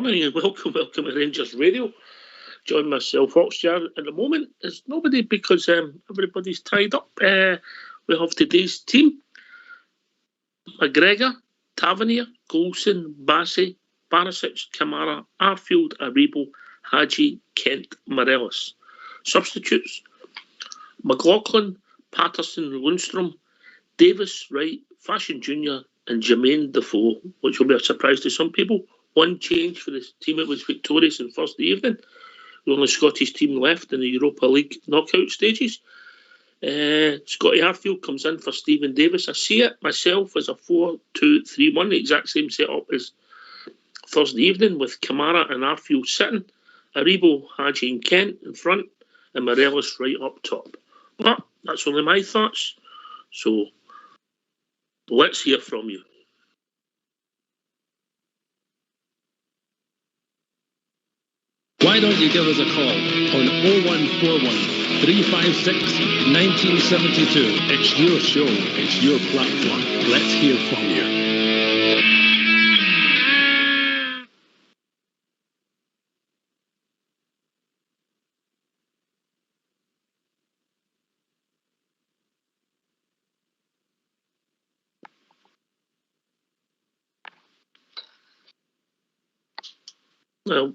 morning and welcome to Rangers Radio. Join myself, Foxjar. At the moment, there's nobody because everybody's tied up. We have today's team: McGregor, Tavernier, Golson, Bassey, Barisic, Kamara, Arfield, Aribo, Hadji, Kent, Morelos. Substitutes: McLaughlin, Patterson, Lundstrom, Davis, Wright, Fashion Jr. and Jermaine Defoe, which will be a surprise to some people. One change for the team that was victorious in Thursday evening. The only Scottish team left in the Europa League knockout stages. Scotty Arfield comes in for Stephen Davis. I see it myself as a 4-2-3-1, the exact same setup as Thursday evening, with Kamara and Arfield sitting, Aribo, Hadji and Kent in front, and Morelos right up top. But that's only my thoughts, so let's hear from you. Why don't you give us a call on 0141 356 1972. It's your show, it's your platform. Let's hear from you.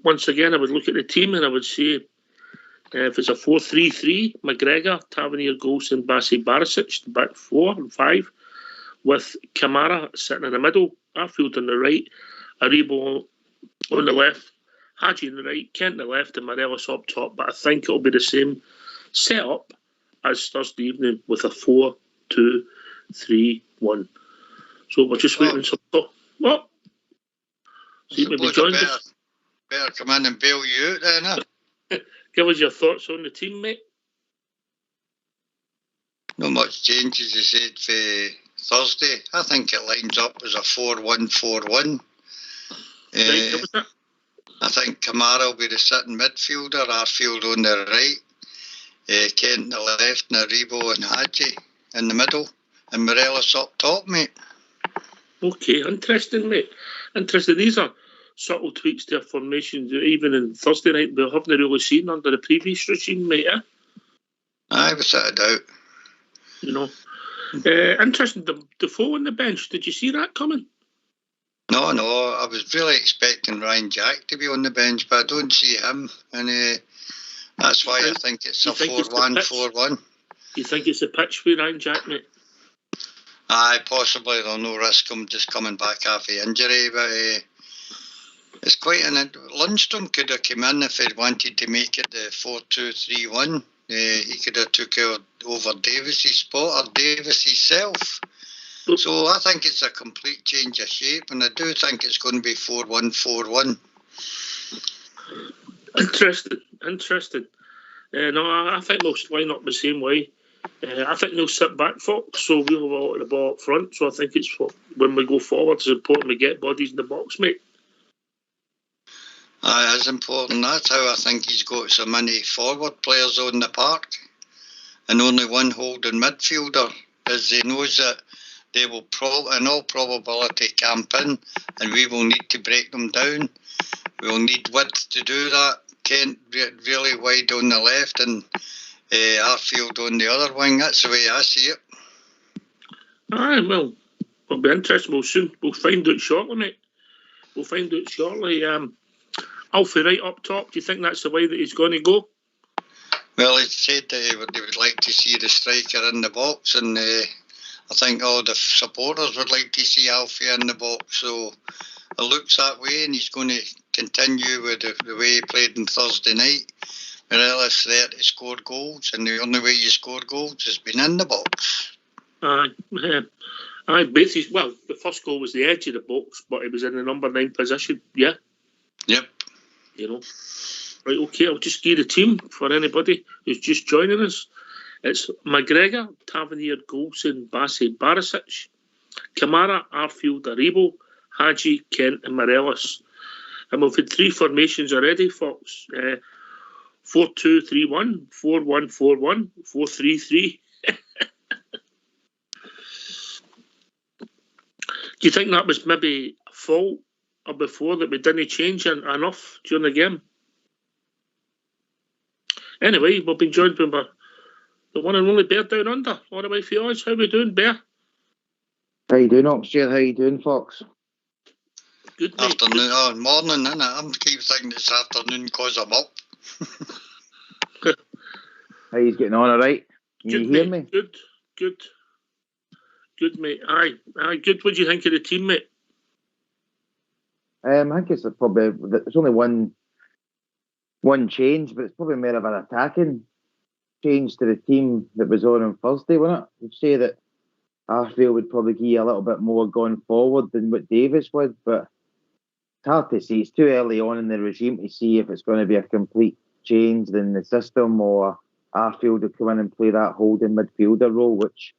Once again, I would look at the team and I would say if it's a 4-3-3, McGregor, Tavernier, Golson, Bassey, Barisic, the back 4 and 5, with Kamara sitting in the middle, Arfield on the right, Aribo on the left, Hadji on the right, Kent on the left, and Morelos up top. But I think it'll be the same setup as Thursday evening with a 4-2-3-1. So we're just waiting. What? See, maybe join us. Better come in and bail you out then, huh? Give us your thoughts on the team, mate. Not much change, as you said, for Thursday. I think it lines up as a 4-1-4-1. I think Kamara will be the sitting midfielder, Arfield on the right, Kent on the left, and Aribo and Hadji in the middle, and Morelos up top, mate. Okay, interesting, mate. Interesting. These are subtle tweaks to their formations, even in Thursday night, we haven't really seen under the previous regime, mate. Aye, without a doubt. You know, interesting. Defoe on the bench. Did you see that coming? No. I was really expecting Ryan Jack to be on the bench, but I don't see him, and that's why I think it's a 4-1-4-1. You think it's the pitch for Ryan Jack, mate? Aye, possibly. There's no risk of him just coming back after injury, but. It's quite Lundstrom could have come in if he wanted to make it the 4-2-3-1. He could have took over Davis's spot or Davis's self. So I think it's a complete change of shape, and I do think it's going to be 4-1-4-1. Interesting. No, I think they'll line up the same way. I think they'll sit back, Fox, so we'll have a lot of the ball up front. So I think it's when we go forward, it's important we get bodies in the box, mate. Aye, that's important. That's how I think he's got so many forward players on the park and only one holding midfielder, as he knows that they will in all probability camp in, and we will need to break them down. We'll need width to do that. Kent really wide on the left and Arfield on the other wing. That's the way I see it. Aye, well, it'll be interesting. We'll find out shortly, mate. We'll find out shortly. Alfie right up top, do you think that's the way that he's going to go? Well, he said that they would like to see the striker in the box, and I think all the supporters would like to see Alfie in the box, so it looks that way, and he's going to continue with the way he played on Thursday night. Morelos there to score goals, and the only way you score goals has been in the box. Aye, well, the first goal was the edge of the box, but it was in the number 9 position, yeah? Yep. You know, right, okay, I'll just give the team for anybody who's just joining us. It's McGregor, Tavernier, Golson, Bassey, Barisic, Kamara, Arfield, Aribo, Hadji, Kent and Morelos. And we've had 3 formations already, Fox. 4-2-3-1, 4-1-4-1, 4-3-3. Do you think that was maybe a fault or before that we didn't change enough during the game. Anyway, we've been joined by the one and only Bear Down Under. All the way for us. How we doing, Bear? How you doing, Oxshare? How you doing, Fox? Good, mate. Afternoon, morning, innit? I'm keep thinking it's afternoon because I'm up. How you getting on, all right? Can you hear me? Good, mate. Aye, good. What do you think of the team, mate? I think it's probably, there's only one change, but it's probably more of an attacking change to the team that was on Thursday, wasn't it? You'd say that Arfield would probably give you a little bit more going forward than what Davis would, but it's hard to see. It's too early on in the regime to see if it's going to be a complete change in the system, or Arfield will come in and play that holding midfielder role, which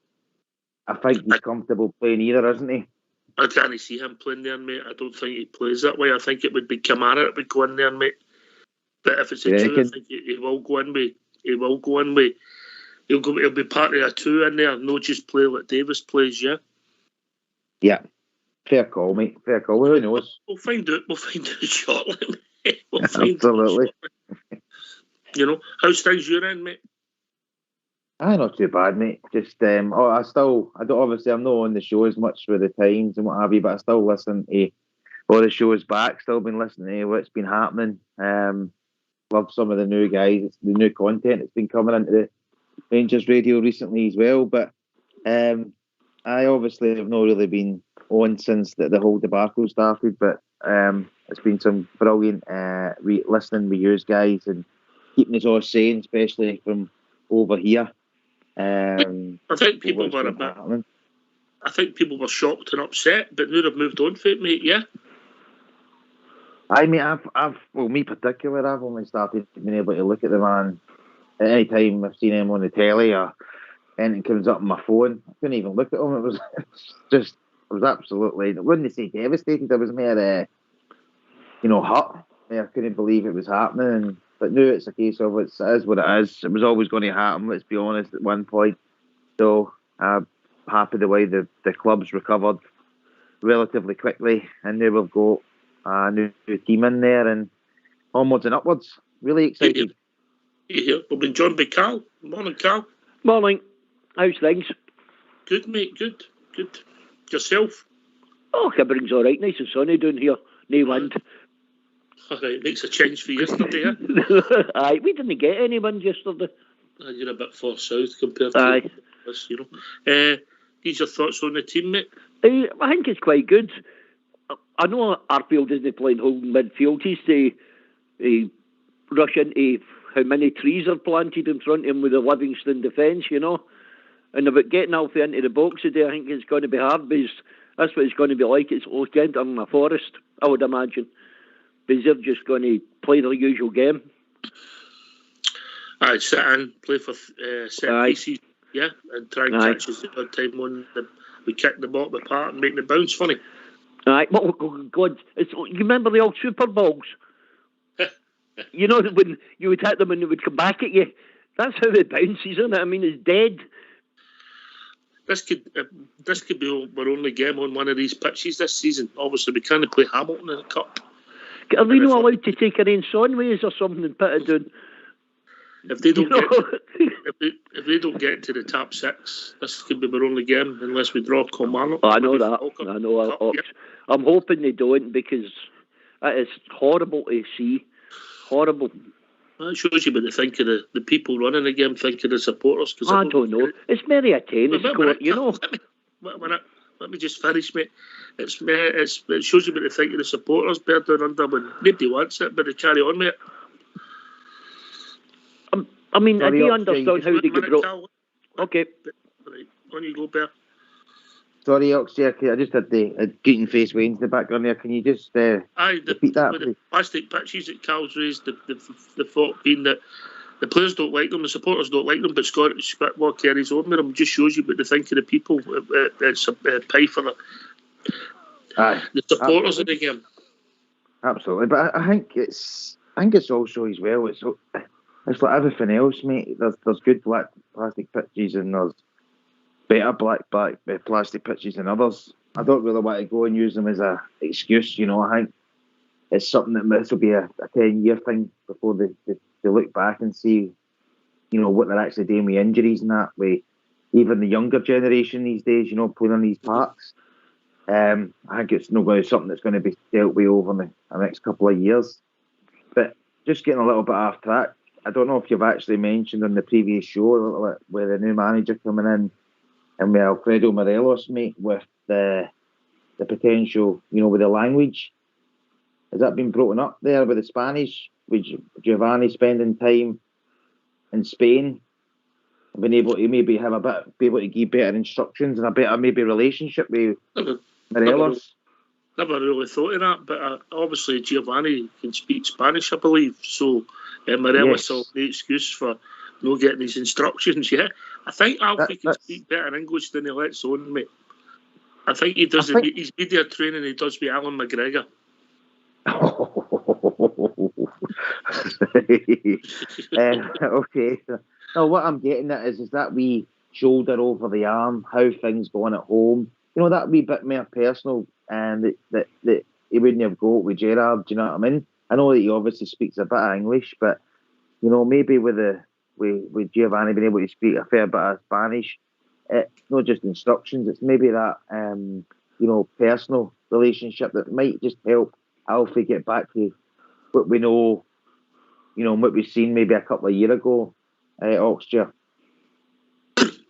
I think he's comfortable playing either, isn't he? I can't see him playing there, mate. I don't think he plays that way. I think it would be Kamara that would go in there, mate. But if it's a two, I think he will go in with. He'll be part of a two in there, not just play like Davis plays, yeah? Yeah. Fair call, mate. Fair call. Who knows? We'll find out shortly, mate. Absolutely. You know, how's things your end, mate? Not too bad, mate. Just I'm not on the show as much with the times and what have you, but I still listen to all the shows back. Still been listening to what's been happening. Love some of the new guys, the new content that's been coming into the Rangers Radio recently as well. But I obviously have not really been on since the whole debacle started. But it's been some brilliant listening with you guys and keeping us all sane, especially from over here. I think people were I think people were shocked and upset, but now they've moved on for it, mate. Yeah. I mean, me particularly, I've only started being able to look at the man at any time I've seen him on the telly or anything comes up on my phone. I couldn't even look at him. I was absolutely, I wouldn't say devastated. I was more, hurt. I couldn't believe it was happening. But now it's a case of it is what it is. It was always going to happen, let's be honest, at one point. So I'm happy the way the club's recovered relatively quickly, and now we've got a new team in there and onwards and upwards. Really excited. Yeah. We've been joined by Carl. Morning, Carl. Morning. How's things? Good, mate. Good. Yourself? Oh, Kibering's all right. Nice and sunny down here. No wind. All right, makes a change for yesterday, eh? Aye, we didn't get any wind yesterday. You're a bit far south compared to us, you know. These your thoughts on the team, mate? I think it's quite good. I know Arfield isn't playing holding midfield. He's to rush into how many trees are planted in front of him with the Livingston defence, you know. And about getting Alfie into the box today, I think it's going to be hard, because that's what it's going to be like. It's like entering a forest, I would imagine. Because they're just going to play their usual game. I'd sit in, play for set pieces, yeah, and try and catch us at that time when we kick the ball apart and make the bounce funny. Aye, oh God, you remember the old Super Balls? You know, when you would hit them and they would come back at you? That's how it bounces, isn't it? I mean, it's dead. This could be our only game on one of these pitches this season. Obviously, we can't play Hamilton in the Cup. Are they not allowed to take an Sonways or something and put it down? If they don't if they don't get to the top six, this could be our only game unless we draw Kilmarnock. I know that. I know. I'm hoping they don't, because it is horrible to see. Horrible. That shows you what they think of the people running the game, think of the supporters. Cause I don't know. It's merely a tennis court, you know. Let me just finish, mate. It shows you what they think of the supporters. Bear Down Under when nobody wants it, but they carry on, mate. I mean, I do understand how they get brought. Okay. Right, on you go, Bear. Sorry, Oxy, I just had the Geaton Face Wayne in the background there. Can you just repeat that, please? The plastic pitches that Carl's raised, the thought being that the players don't like them, the supporters don't like them, but Scottish football carries on with them. Just shows you what they think of the people. It's a pie for the supporters of the game. Absolutely, but I think it's also as well. It's like everything else, mate. There's good black plastic pitches and there's better black plastic pitches than others. I don't really want to go and use them as an excuse, you know. I think it's something that this will be a 10-year thing before they look back and see, what they're actually doing with injuries and that. With even the younger generation these days, playing on these parks. I think it's not going to be something that's going to be dealt with over the next couple of years. But just getting a little bit off track, I don't know if you've actually mentioned on the previous show with the new manager coming in and with Alfredo Morelos, mate, with the potential, with the language. Has that been brought up there with the Spanish? With Giovanni spending time in Spain, been able to maybe be able to give better instructions and a better maybe relationship with Morelos? Never really thought of that, but obviously Giovanni can speak Spanish, I believe. So Morelos will no excuse for not getting his instructions. Yeah, I think Alfie can speak better English than he lets on, mate. I think he does his media training. He does with Alan McGregor. Okay. No, what I'm getting at is that wee shoulder over the arm, how things going at home. That wee bit more personal, and that he wouldn't have got with Gerrard. Do you know what I mean? I know that he obviously speaks a bit of English, but maybe with Giovanni being able to speak a fair bit of Spanish, it's not just instructions. It's maybe that personal relationship that might just help Alfie get back to what we know, what we've seen maybe a couple of years ago at Oxford.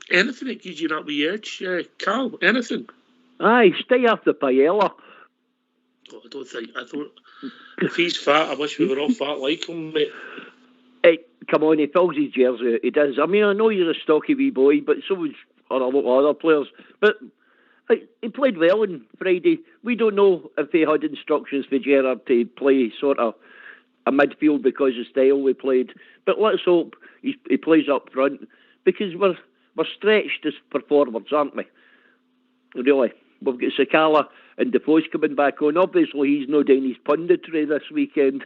Anything that gives you that wee edge, Carl? Anything? Aye, stay off the paella. Oh, I don't. If he's fat, I wish we were all fat like him, mate. Hey, come on, he fills his jersey out. He does. I mean, I know you're a stocky wee boy, but so was a lot of other players. But he played well on Friday. We don't know if he had instructions for Gerrard to play sort of a midfield because of the style we played. But let's hope he plays up front, because we're stretched as for forwards, aren't we? Really. We've got Sakala and Defoe's coming back on. Obviously, he's not doing his punditry this weekend.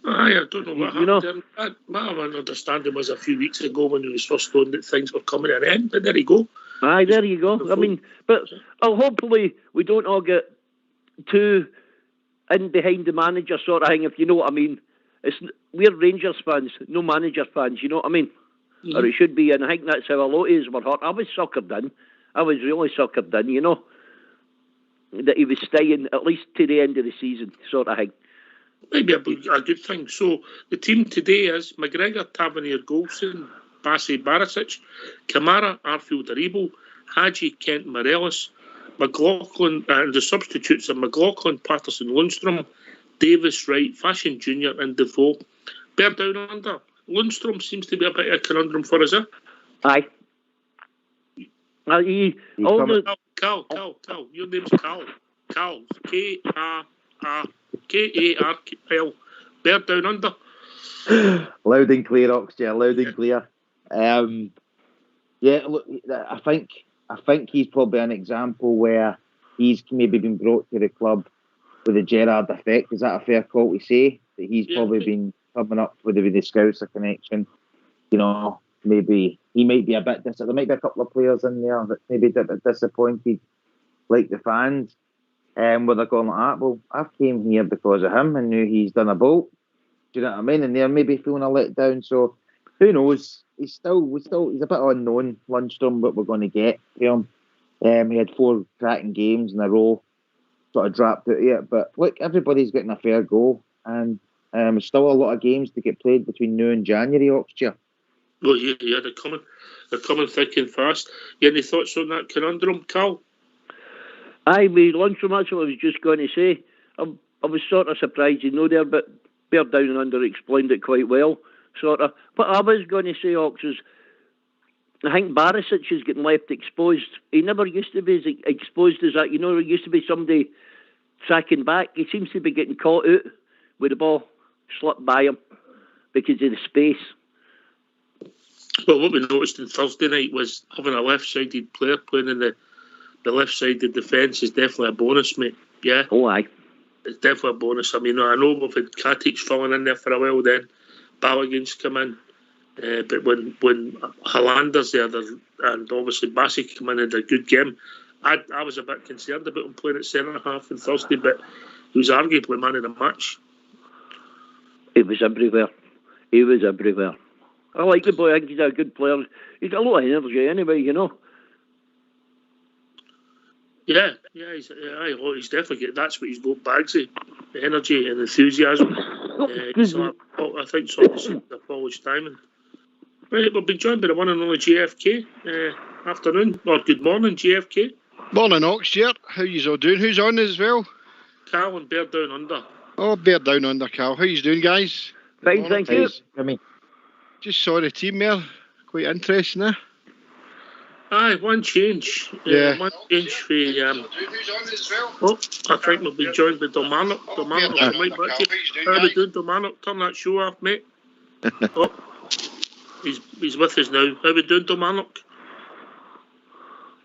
I don't know what happened. My understanding was a few weeks ago when he was first told that things were coming to an end, but there you go. Aye, there you go. I mean, but hopefully we don't all get too in behind the manager sort of thing, if you know what I mean. We're Rangers fans, no manager fans, you know what I mean? Mm-hmm. Or it should be, and I think that's how a lot of us were hurt. I was suckered in. I was really suckered in, that he was staying at least to the end of the season, sort of thing. Maybe a good thing. So the team today is McGregor, Tavernier, Golson, Bassey, Barisic, Kamara, Arfield, Aribo, Hadji, Kent, Morelos, McLaughlin, and the substitutes are McLaughlin, Patterson, Lundstrom, Davis, Wright, Fashion Jr. and Defoe. Bear down under. Lundstrom seems to be a bit of a conundrum for us, Aye. Carl. Your name's Carl. Carl. K-A-R-K-A-R-L. Bear down under. Loud and clear, Oxford. Loud and clear. Look, I think he's probably an example where he's maybe been brought to the club with a Gerrard effect. Is that a fair call to say? That he's probably been coming up with the Scouser connection. Maybe he might be a bit there might be a couple of players in there that maybe a bit disappointed, like the fans, where they're going like that. Well, I came here because of him and knew he's done a bolt. Do you know what I mean? And they're maybe feeling a letdown. So who knows? He's a bit unknown, Lundstrom, what we're going to get him. He had 4 cracking games in a row, sort of dropped out of it. But look, everybody's getting a fair go, and still a lot of games to get played between now and January, Oxford. Well, yeah, they're coming thick and fast. You any thoughts on that conundrum, Carl? Aye, with Lundstrom, that's what I was just going to say. I was sort of surprised you know there, but Bear Down and Under explained it quite well, sort of. But I was going to say, Ox, I think Barisic is getting left exposed. He never used to be as exposed as that. He used to be somebody tracking back. He seems to be getting caught out with the ball slipped by him because of the space. Well, what we noticed on Thursday night was having a left-sided player playing in the left-sided defence is definitely a bonus, mate. Yeah? Oh, aye. It's definitely a bonus. I mean, I know we've had Katic filling in there for a while then. Balogun's come in. But when Hollander's there, and obviously Bassey come in and had a good game, I was a bit concerned about him playing at centre-half on Thursday, but He was arguably man of the match. He was everywhere. I like the boy. I think he's a good player. He's got a lot of energy anyway, you know. Yeah, he's definitely that's what he's got bags of, the energy and enthusiasm. I think so. The Polish Diamond. Right, we've been joined by the one and only JFK. Afternoon or good morning, JFK. Morning, Oxshire. How you all doing? Who's on as well? Cal and Bear Down Under. Oh, Bear Down Under, Cal. How you doing, guys? Fine, thank you. Just saw the team there. Quite interesting, eh? Aye, one change. One change for... Who's on as well? Oh, I think we've been joined by Domanic. Domanic, how we doing, Domanic? Turn that show off, mate. Oh, he's with us now. How we doing, Domanic?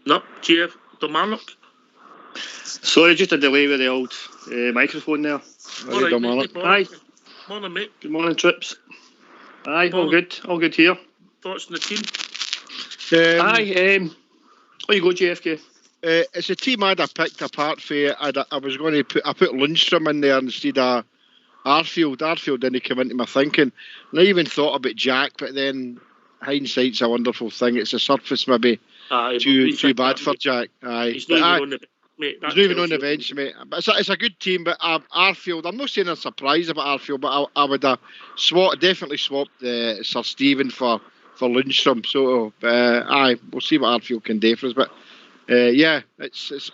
No, GF, Domanic. Sorry, just a delay with the old microphone there. All right, mate. Aye. Morning, mate. Good morning, Trips. Aye, all good here. Thoughts on the team? Aye, there you go, JFK. It's a team I'd have picked apart for. I was going to put Lundstrom in there instead of Arfield. Arfield didn't come into my thinking. And I even thought about Jack, but then hindsight's a wonderful thing. It's a surface maybe too bad for Jack. Aye. He's not even on the bench, mate. He's not even on the bench, mate. But it's a good team, but Arfield, I'm not saying I'm surprised about Arfield, but I would have definitely swapped Sir Stephen for Lundstrom. So, aye, we'll see what Arfield can do for us. But, yeah, it's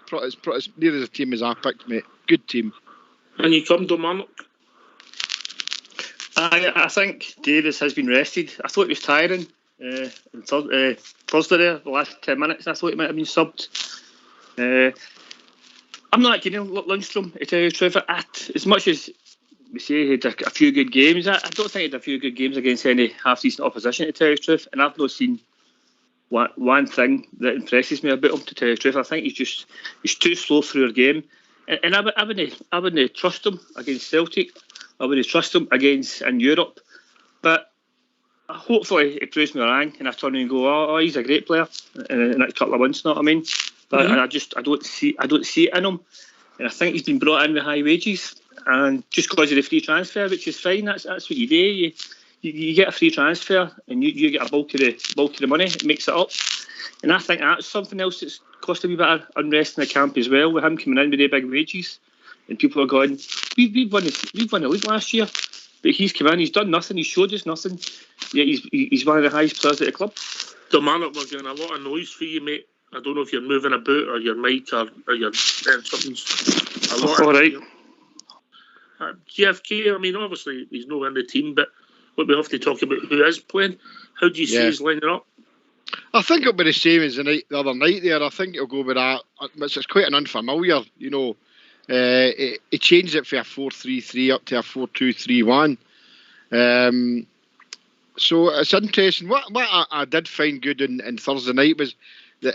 near as a team as I picked, mate. Good team. And you come to Marnock? I think Davis has been rested. I thought he was tiring on Thursday there, the last 10 minutes. I thought he might have been subbed. I'm not kidding Lundstrom, to tell you the truth. As much as we say he had a few good games, I don't think he had a few good games against any half-decent opposition, to tell you the truth. And I've not seen one thing that impresses me about him, to tell you the truth. I think he's too slow through a game. And I wouldn't trust him against Celtic. I wouldn't trust him in Europe. But hopefully he proves me wrong and I turn and go, oh, he's a great player in the next couple of months, you know what I mean? But I don't see it in him. And I think he's been brought in with high wages, and just because of the free transfer, which is fine. That's what you do. You get a free transfer and you get a bulk of the money. It makes it up. And I think that's something else that's caused a wee bit of unrest in the camp as well, with him coming in with the big wages, and people are going, we've won the league last year, but he's come in, he's done nothing, he's showed us nothing. Yet he's one of the highest players at the club. Domanic, we're getting a lot of noise for you, mate. I don't know if you're moving about or your mic or your something's a lot. All right. GFK, I mean, obviously he's not in the team, but what we have to talk about who is playing. How do you see his lining up? I think it'll be the same as the other night there. I think it'll go with that. It's quite an unfamiliar, you know. He changed it from a 4-3-3 up to a 4-2-3-1. So it's interesting. What I did find good in Thursday night was that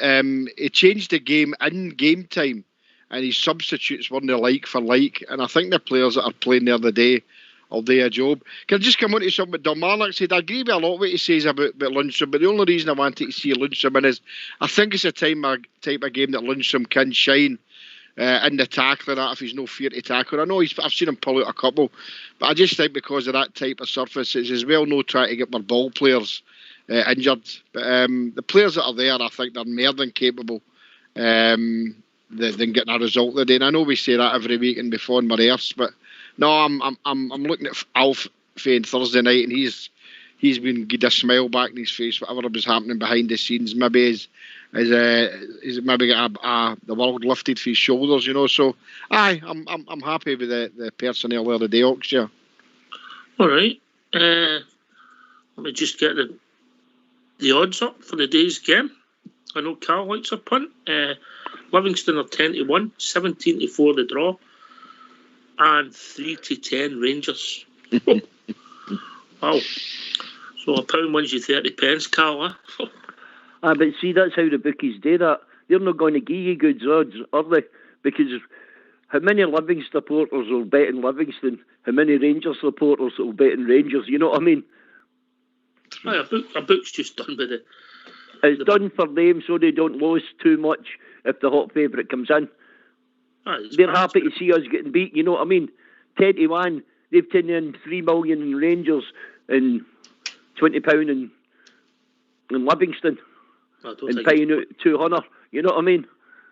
he changed the game in game time, and his substitutes weren't like for like. And I think the players that are playing the other day will do a job. Can I just come on to something that Domanic said? I agree with a lot of what he says about Lundstrom, but the only reason I wanted to see Lundstrom in is I think it's a type of game that Lundstrom can shine in the tackling if he's no fear to tackle. I know I've seen him pull out a couple, but I just think because of that type of surface, it's as well no trying to get their ball players injured. But the players that are there, I think they're more than capable than getting a result today. And I know we say that every week and before in my ears, but no, I'm looking at Alf on Thursday night, and he's been getting a smile back in his face, whatever was happening behind the scenes. Maybe he's maybe got the world lifted from his shoulders, you know. So, I'm happy with the personnel there today, Oxshire. All right. Let me just get the odds up for the day's game. I know Carl likes a punt. Livingston are 10-1, 17-4 the draw, and 3-10 Rangers. Wow. So a pound wins you 30 pence, Carl, huh? But see, that's how the bookies do that. They're not going to give you good odds, are they? Because how many Livingston supporters will bet in Livingston? How many Rangers supporters will bet in Rangers? You know what I mean? Aye, a book's just done with it. It's done for them so they don't lose too much if the hot favourite comes in. They're happy to see us getting beat. You know what I mean? 10-1. They've taken in $3 million in Rangers and £20 in Livingston and paying out 200. You know what I mean?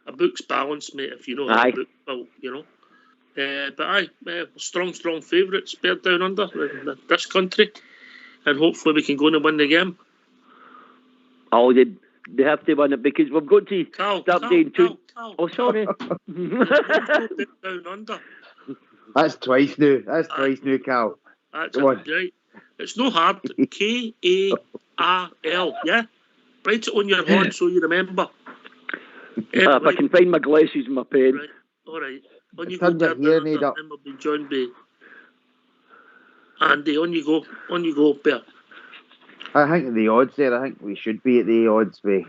A book's balanced, mate. If you know how a book built, you know. But strong favourites, Bear Down Under in this country, and hopefully we can go and win the game. Oh, they have to win it because we've got to start doing two. Oh, sorry. Down Under. That's twice now. Cal. That's right. It's no hard. K-A-R-L. Yeah. Write it on your horn so you remember. If I can find my glasses and my pen. Right. All right. On you go, Bear Down Under, and we'll be joined by Andy. On you go, Bear. I think the odds there. I think we should be at the odds with,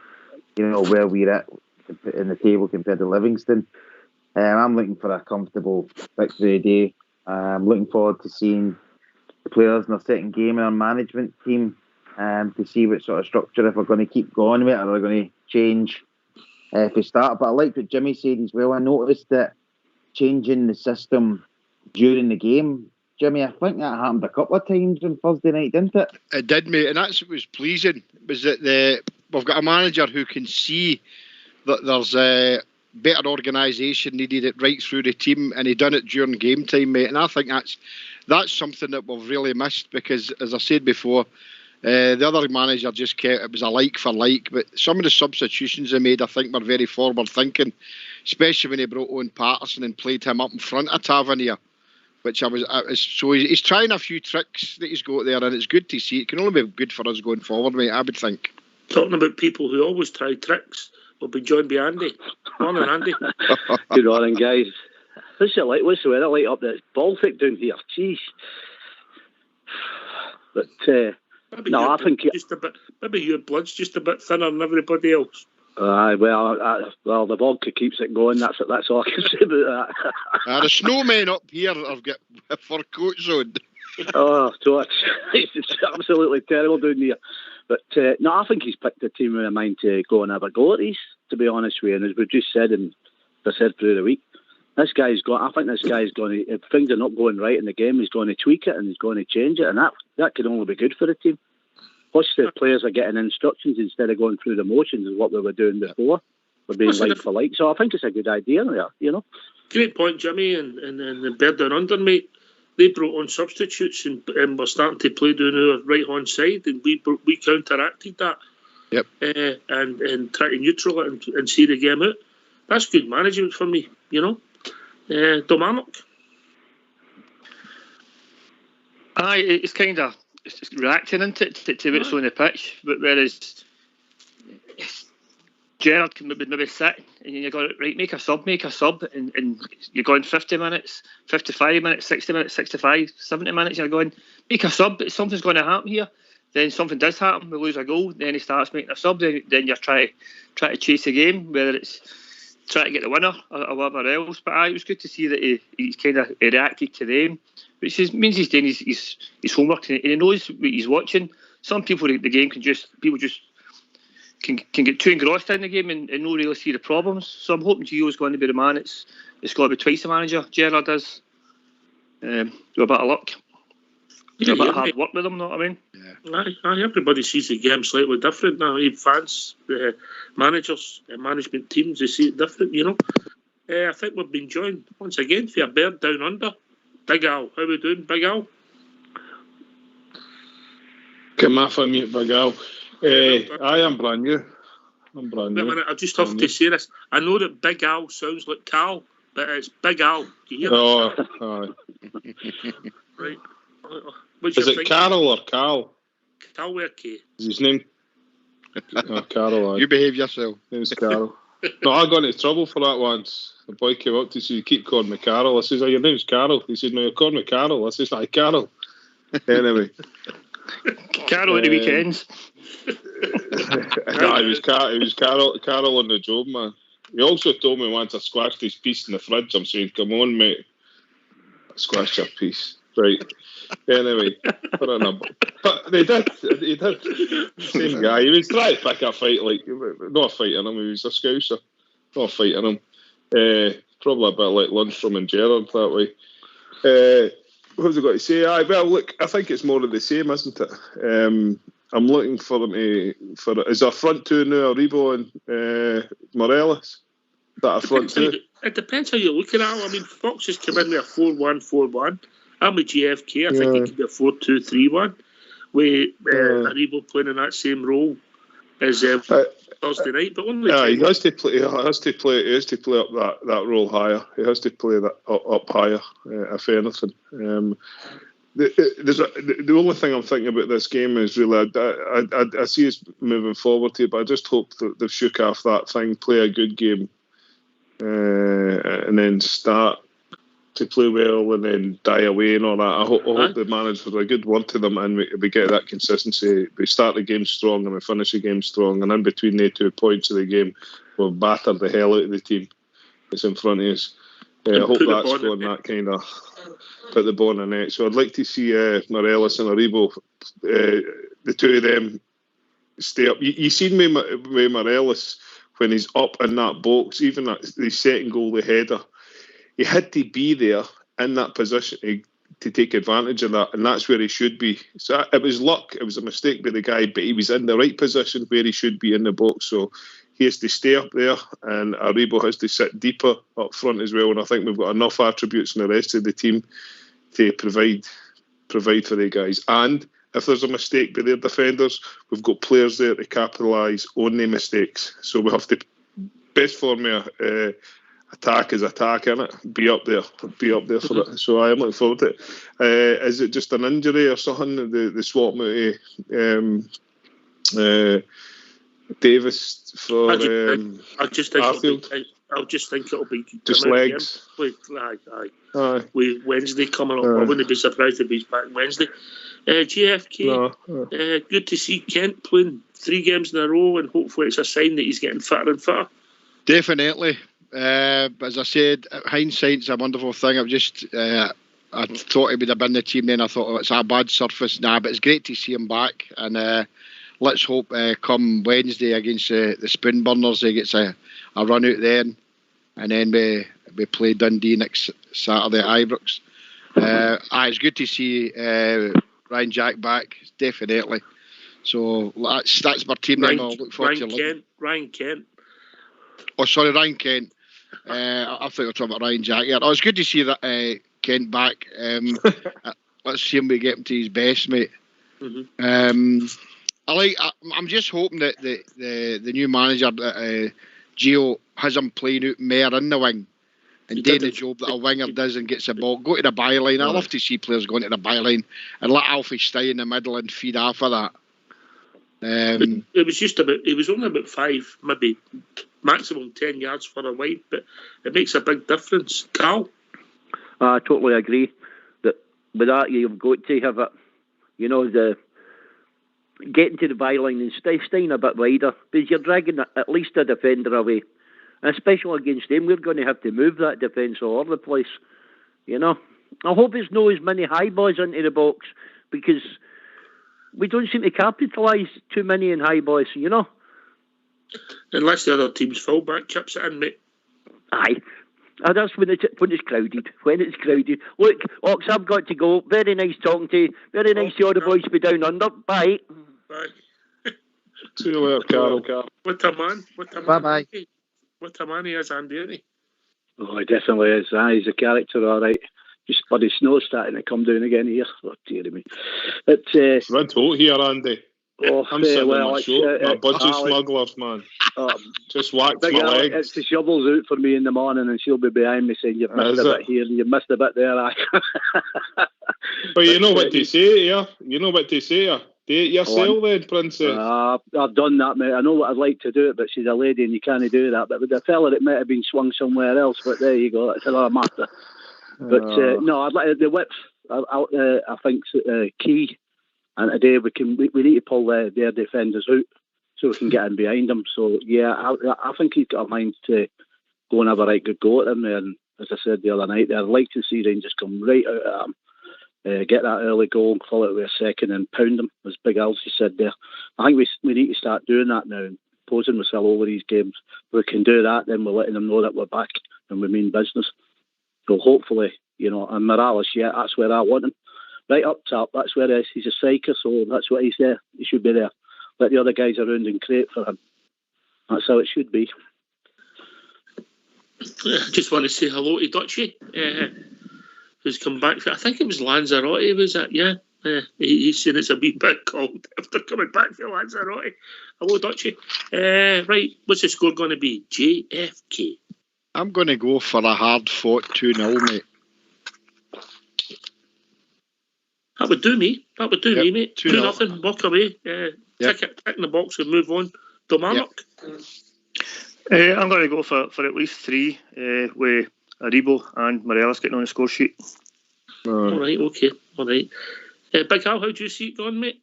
where we're at in the table compared to Livingston. I'm looking for a comfortable victory today. I'm looking forward to seeing the players in our second game and our management team to see what sort of structure, if we're going to keep going with it or we're going to change if we start. But I like what Jimmy said as well. I noticed that changing the system during the game, Jimmy, I think that happened a couple of times on Thursday night, didn't it? It did, mate, and that's what was pleasing, was that we've got a manager who can see that there's a better organisation needed right through the team, and he done it during game time, mate. And I think that's something that we've really missed, because, as I said before, the other manager just kept it was a like for like, but some of the substitutions they made, I think, were very forward thinking, especially when he brought on Patterson and played him up in front of Tavernier, which so he's trying a few tricks that he's got there, and it's good to see. It can only be good for us going forward, mate, I would think. Talking about people who always try tricks, we'll be joined by Andy. Morning, Andy. Good morning, guys. What's the weather like up there? It's Baltic down here. Jeez. But I think maybe your blood's just a bit thinner than everybody else. Well, the vodka keeps it going. That's all I can say about that. The snowmen up here have got fur coats on. Oh, so it's absolutely terrible down here. But I think he's picked a team with a mind to go and have a go at these, to be honest with you. And as we've just said, and I said through the week, I think this guy's going to, if things are not going right in the game, he's going to tweak it and he's going to change it, and that could only be good for the team. Plus, the players are getting instructions instead of going through the motions as what we were doing before. We're being like for like. So I think it's a good idea there, Great point, Jimmy, and the Bear Down Under, mate. They brought on substitutes and we're starting to play down our right-hand side, and we counteracted that. Yep. And try to neutral it and see the game out. That's good management for me, Domarnock. Aye, it's kind of reacting into it to what's on the pitch, but whereas Gerrard can maybe sit and you go, right, make a sub, and you're going 50 minutes, 55 minutes, 60 minutes, 65, 70 minutes, you're going, make a sub, but something's going to happen here. Then something does happen, we lose a goal, then he starts making a sub, then you're trying to chase the game, whether it's trying to get the winner or whatever else. But it was good to see that he's kind of reacted to them, which means he's doing his homework and he knows what he's watching. Some people, the game can just get too engrossed in the game and not really see the problems. So I'm hoping Gio's going to be the man. It's got to be twice the manager. Gerrard is. Do a bit of luck. Do a bit of hard work with them, know what I mean? Yeah. Everybody sees the game slightly different now. Even fans, managers, management teams, they see it different, I think we've been joined once again for a Bear Down Under. Big Al, how we doing, Big Al? Come off on mute, Big Al. I am brand new. Wait a minute, I just have to say this. I know that Big Al sounds like Cal, but it's Big Al. Do you hear aye. Right. Is it Carol or Cal? Cal with a K. Is his name? Carol. You behave yourself. Name's Carol. No, I got into trouble for that once. The boy came up to say, "You keep calling me Carol." I says, "Oh, your name's Carol." He said, "No, you're calling me Carol." I says, "Hi, Carol." Anyway. Carol at the weekends. No, it was Carol on the job, man. He also told me once I squashed his piece in the fridge. I'm saying, "Come on, mate. I squashed your piece." Right. Anyway, but he did. Same guy. He was trying to pick a fight, like not fighting him. He was a scouser, not fighting him. Probably a bit like Lundstrom and Gerrard that way. What was I got to say? Well, look, I think it's more of the same, isn't it? I'm looking for them is our front two now Aribo and Morelos? Is that a front two? It depends how you're looking at it. I mean, Fox has come in with a 4-1-4-1. I'm with GFK. I think it could be a 4-2-3-1 with Aribo playing in that same role as Thursday night. But only he has to play. He has to play up that role higher. He has to play that up higher. If anything. The only thing I'm thinking about this game is really I see us moving forward here, but I just hope that they've shook off that thing, play a good game, and then start to play well and then die away and all that. I hope the manager a good word to them and we get that consistency. We start the game strong and we finish the game strong, and in between the 2 points of the game we've battered the hell out of the team that's in front of us. I hope that's going that kind of put the ball in the net. So I'd like to see Morelos and Aribo, the two of them, stay up. You seen me with Morelos when he's up in that box, even the second goal, the header. He had to be there in that position to take advantage of that, and that's where he should be. So it was luck. It was a mistake by the guy, but he was in the right position where he should be in the box. So he has to stay up there, and Aribo has to sit deeper up front as well. And I think we've got enough attributes in the rest of the team to provide for the guys. And if there's a mistake by their defenders, we've got players there to capitalise on the mistakes. So we have to best form attack is attack, innit? Be up there for it. So I am looking forward to it. Is it just an injury or something? The swap out Davis for I just think Arfield? I'll just think it'll be just legs. Aye. With Wednesday coming up, I wouldn't be surprised if he's back Wednesday. GFK, good to see Kent playing 3 games in a row, and hopefully it's a sign that he's getting fitter and fitter. Definitely. But as I said, hindsight's a wonderful thing. I thought he would have been the team then. I thought, it's a bad surface. But it's great to see him back. And let's hope come Wednesday against the Spoonburners, he gets a run out then. And then we play Dundee next Saturday at Ibrox. It's good to see Ryan Jack back, definitely. So that's my team. I'll look forward to Ryan Kent. Oh, sorry, Ryan Kent. I thought you were talking about Ryan Jack. Yeah, it's good to see that Kent back. Let's see him get him to his best, mate. Mm-hmm. I'm just hoping that the new manager, Gio, has him playing out more in the wing and doing the job that a winger does and gets the ball. Go to the byline. I love to see players going to the byline and let Alfie stay in the middle and feed off of that. It was only about 5, maybe maximum 10 yards for a wide, but it makes a big difference. Carl? I totally agree that with that you've got to have it, the getting to the byline and staying a bit wider, because you're dragging at least a defender away, and especially against them we're going to have to move that defence all over the place. I hope there's no as many high boys into the box, because we don't seem to capitalise too many in high boys, Unless the other team's fullback chips it in, mate. Aye. That's when it's crowded. When it's crowded. Look, Ox, I've got to go. Very nice talking to you. Very nice to all the boys be down under. Bye. Bye. See you later, Carol. What a man. Bye-bye. What a man he is, Andy, isn't he? Oh, he definitely is. He's a character, all right. Just bloody snow starting to come down again here. Oh, dear me. It's red hot here, Andy. Oh, I'm sitting on my show. My budgie smugglers, man. Just whacked my legs. It's the shovels out for me in the morning, and she'll be behind me saying, you've missed a bit here and you've missed a bit there. But you know what to say, yeah? You know what to say, yeah? Do it yourself then, Princess. I've done that, mate. I know what I'd like to do it, but she's a lady and you can't do that. But with the fella, it might have been swung somewhere else. But there you go. That's another matter. But no, I'd like the width. I think key. And today we need to pull their defenders out so we can get in behind them. So yeah, I think he's got a mind to go and have a right good go at them. And as I said the other night, I'd like to see Rangers come right out at him, get that early goal, follow it with a second, and pound them, as Big Elsie said there. I think we need to start doing that now, posing myself over these games. If we can do that, then we're letting them know that we're back and we mean business. So hopefully, and Morales, that's where I want him. Right up top, that's where he's a psycho, so that's what he's there. He should be there. Let the other guys around and create for him. That's how it should be. I just want to say hello to Dutchie, who's come back. I think it was Lanzarote, was it? Yeah. He's saying it's a wee bit cold after coming back from Lanzarote. Hello, Dutchie. Right, what's the score going to be? JFK. I'm going to go for a hard-fought 2-0, mate. That would do me. Me, mate. 2-0. Walk away. Tick in the box and move on. Dominic. I'm going to go for at least 3 with Aribo and Morelos getting on the score sheet. All right, okay. All right. Big Al, how do you see it going, mate?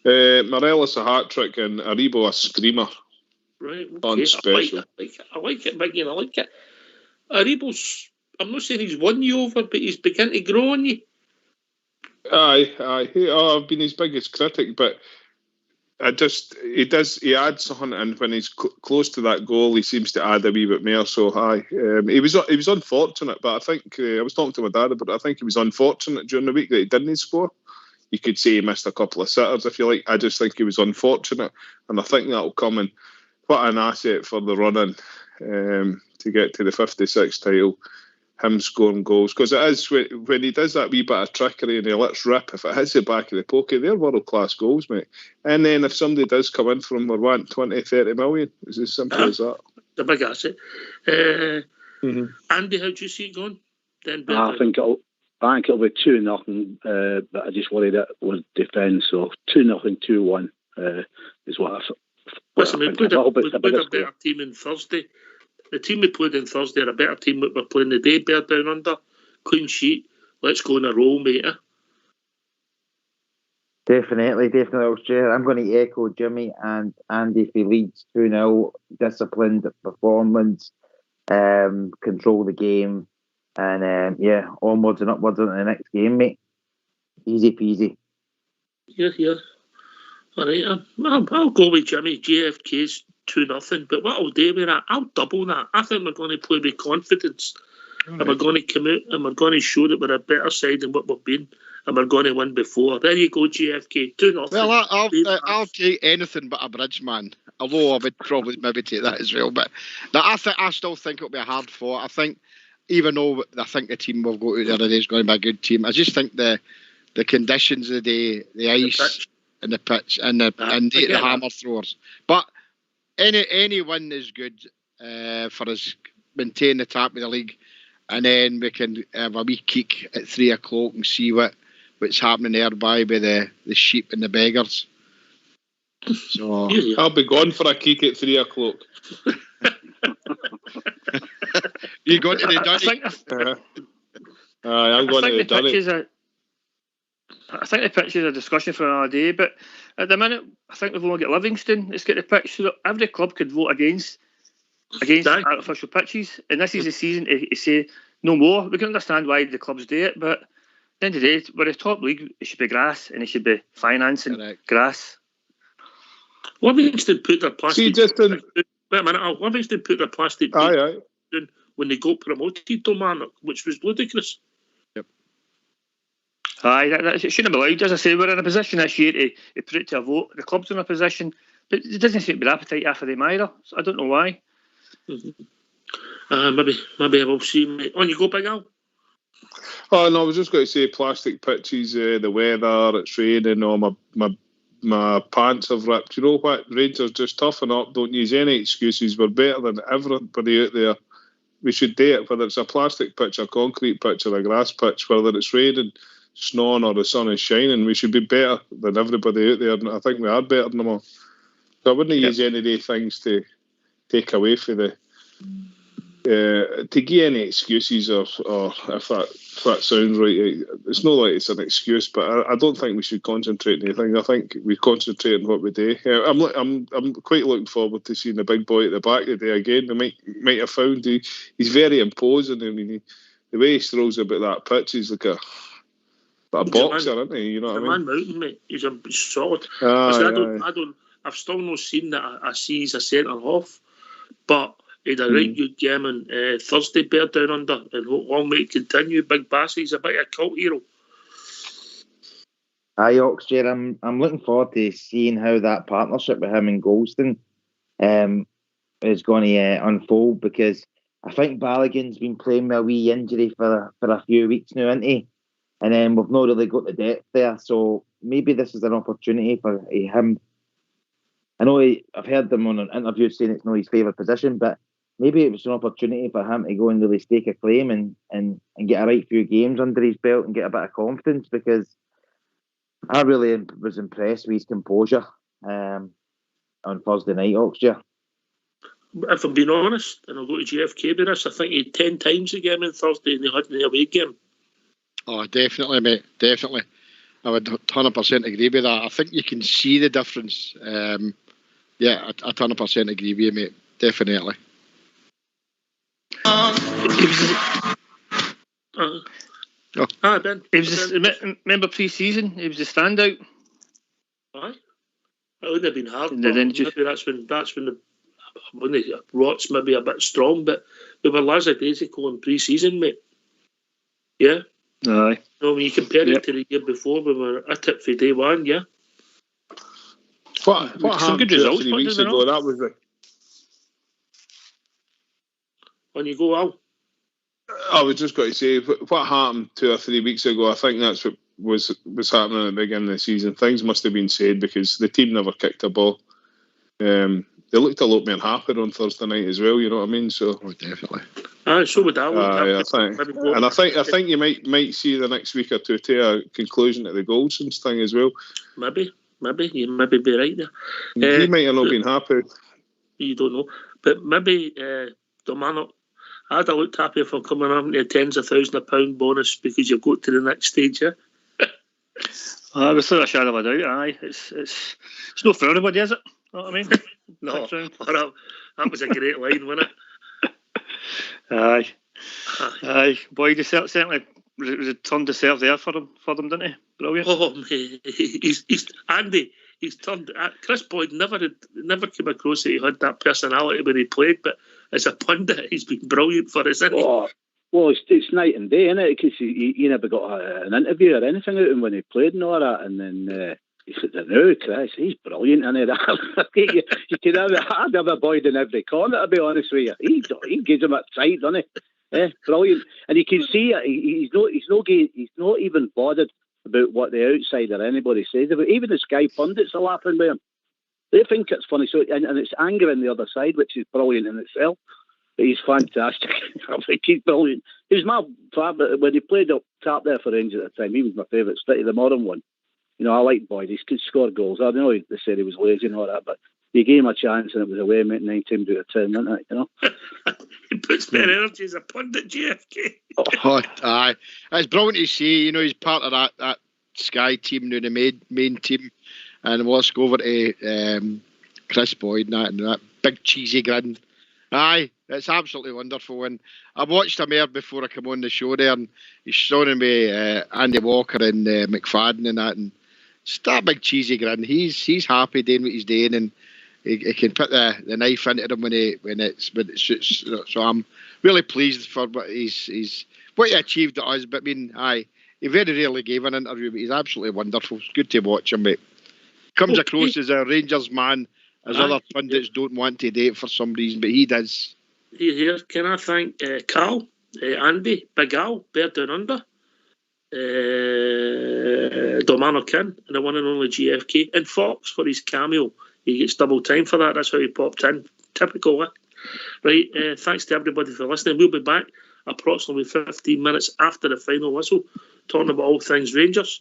Morelos a hat-trick and Aribo a screamer. Right, okay. On special. I like it, Biggie, and I like it. Aribo's, I'm not saying he's won you over, but he's beginning to grow on you. Aye. I've been his biggest critic, but he adds something, and when he's close to that goal, he seems to add a wee bit more. So he was unfortunate, but I think I was talking to my dad about it. I think he was unfortunate during the week that he didn't score. You could say he missed a couple of sitters, if you like. I just think he was unfortunate, and I think that'll come in. What an asset for the running to get to the 56 title. Him scoring goals, because it is when he does that wee bit of trickery and he lets rip, if it hits the back of the pocket, they're world class goals, mate. And then if somebody does come in for him, we're wanting 20, 30 million. It's as simple as that. The big asset. Andy, how do you see it going? I think it'll be 2-0, but I just worry that with defence. So 2-0, 2-1 is what I think. Listen, we played a better team on Thursday. The team we played on Thursday are a better team that we're playing today. Bear down under, clean sheet. Let's go on a roll, mate. Definitely. I'm going to echo Jimmy and Andy for Leeds 2-0. Disciplined performance, control the game, and onwards and upwards into the next game, mate. Easy peasy. Yeah. All right, I'll go with Jimmy. JFK's 2-0, but what I'll do with that, I'll double that. I think we're going to play with confidence, and we're going to come out and we're going to show that we're a better side than what we've been, and we're going to win before. There you go, JFK, 2-0. Well, I'll take anything but a bridge, man. Although I would probably maybe take that as well. But I still think it'll be a hard fought. I think, even though I think the team we've got out there today is going to be a good team, I just think the conditions of the ice and the pitch and the hammer throwers. But any win is good for us maintain the top of the league, and then we can have a wee kick at 3 o'clock and see what's happening nearby with the sheep and the beggars. So I'll be gone for a kick at 3 o'clock. You going to the Dunny? I'm going to the Dunny. I think the pitch is a discussion for another day, but at the minute, I think we've only got Livingston. Let's get the pitch so that every club could vote against artificial pitches. And this is the season to say no more. We can understand why the clubs do it, but at the end of the day, we're a top league. It should be grass, and it should be financing grass. Livingston put their plastic. Wait a minute. Livingston put their plastic when they got promoted to Marnock, which was ludicrous. Aye, that shouldn't be allowed. As I say, we're in a position this year to put it to a vote. The club's in a position, but it doesn't seem to be appetite after them either. So I don't know why. Maybe I will see, mate. On you go, Big Al. Oh no, I was just going to say plastic pitches, the weather, it's raining, or my pants have ripped. You know what? Rangers, just toughen up. Don't use any excuses. We're better than everybody out there. We should do it, whether it's a plastic pitch, a concrete pitch, or a grass pitch, whether it's raining, snowing, or the sun is shining. We should be better than everybody out there, and I think we are better than them all. So I wouldn't use any of these things to take away from to give any excuses, or if that sounds right. It's not like it's an excuse, but I don't think we should concentrate on anything. I think we concentrate on what we do. I'm quite looking forward to seeing the big boy at the back today again. We might have found he's very imposing. I mean, the way he strolls about that pitch, he's like a boxer, isn't he? You know what I mean? Man mountain, mate. He's solid. I've still not seen that I see he's a centre half, but He had a right good game on Thursday, Bear Down Under, and long may it continue. Big Bassie's a bit of a cult hero. Aye, Oxford, I'm looking forward to seeing how that partnership with him and Goldstein is going to unfold, because I think Balogun's been playing with a wee injury for a few weeks now, isn't he? And then we've not really got the depth there, so maybe this is an opportunity for him. I know I've heard him on an interview saying it's not his favourite position, but maybe it was an opportunity for him to go and really stake a claim and get a right few games under his belt and get a bit of confidence, because I really was impressed with his composure on Thursday night, Oxford. If I'm being honest, and I'll go to GFK with this, I think he had 10 times the game on Thursday and he had the away game. Oh, definitely, mate. Definitely. I would 100% agree with that. I think you can see the difference. Yeah, I 100% agree with you, mate. Definitely. Ben. Remember pre-season? He was the standout. Aye. It would have been hard. Maybe that's when the Rots maybe a bit strong, but we were lackadaisical in pre-season, mate. Yeah. Aye. No, when you compare it to the year before, we were at it for day one. Yeah. What happened good results 3 weeks ago? That was the. On you go, Al. I was just going to say, what happened 2 or 3 weeks ago, I think that's what was happening at the beginning of the season. Things must have been said because the team never kicked a ball. They looked a lot more happy on Thursday night as well, you know what I mean? So definitely. So would I. I think you might see the next week or two to a conclusion to the Goldsons thing as well. Maybe. You maybe be right there. He might have not been happy. You don't know. But maybe Domano, I'd have looked happy if I'm coming on to tens of thousands of £1,000 bonus because you've got to the next stage, yeah? Without a shadow of a doubt, aye. It's not for everybody, is it? Know what I mean? No, that was a great line, wasn't it? Aye. Boy, he certainly was a ton to serve there for them, didn't he? Brilliant. Oh, mate. He's Andy. He's turned. Chris Boyd never came across that he had that personality when he played, but as a pundit, he's been brilliant for us, isn't he? Oh, well, it's night and day, isn't it? Because he never got an interview or anything out of him when he played and all that, and then he said, "No, Chris, he's brilliant, isn't he?" you can have a Boyd in every corner, to be honest with you. He gives him a sight, doesn't he? Brilliant, and you can see it. He's not even bothered about what the outside or anybody says about. Even the Sky pundits are laughing with him. They think it's funny, so and it's anger on the other side, which is brilliant in itself. But he's fantastic. I think he's brilliant. He was my favourite when he played up top there for Rangers at the time. He was my favourite, especially the modern one. You know, I like Boyd. He could score goals. I know they said he was lazy and all that, but you gave him a chance and it was away, mate. 9 times out of 10, wasn't it? You know. He puts more energy as a pundit, GFK. Aye, it's brilliant to see. You know, he's part of that Sky team, now the main team, and let's go over to Chris Boyd and that big cheesy grin. Aye, it's absolutely wonderful. And I watched him here before I come on the show there, and he's showing me Andy Walker and McFadden and that, and just that big cheesy grin. He's happy doing what he's doing, and he can put the knife into him when it suits. So I'm really pleased for what what he achieved at us. But I mean, aye, he very rarely gave an interview, but he's absolutely wonderful. It's good to watch him, mate. Comes across as a Rangers man, as other pundits don't want to date for some reason, but he does. Here, can I thank Carl, Andy, Big Al, Bear Down Under, Domano Kin, and the one and only GFK, and Fox for his cameo. He gets double time for that. That's how he popped in. Typical, eh? Right, thanks to everybody for listening. We'll be back approximately 15 minutes after the final whistle, talking about all things Rangers.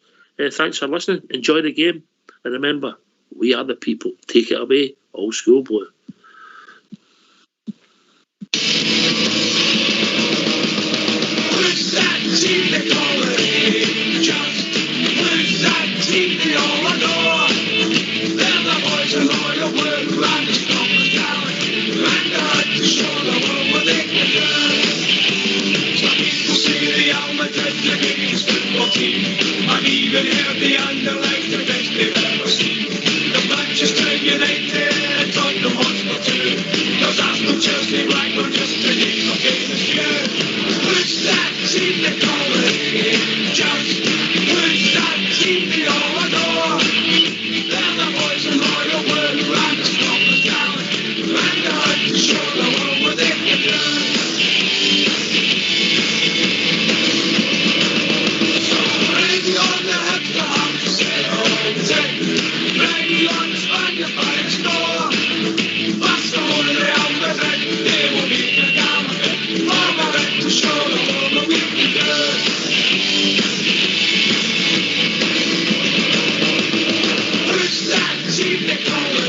Thanks for listening. Enjoy the game. And remember, we are the people. Take it away, Old School Blue. Who's that team they call it? Just who's that team they all adore? They're the boys of loyal blue and the strongest talent, and they're out to show the world what they can do. Some people say the Real Madrid, the biggest football team. I've even heard the Anderlecht, the best they've ever seen. The Manchester United and Tottenham Hotspur too. There's Arsenal, Chelsea, Blackburn. they call it.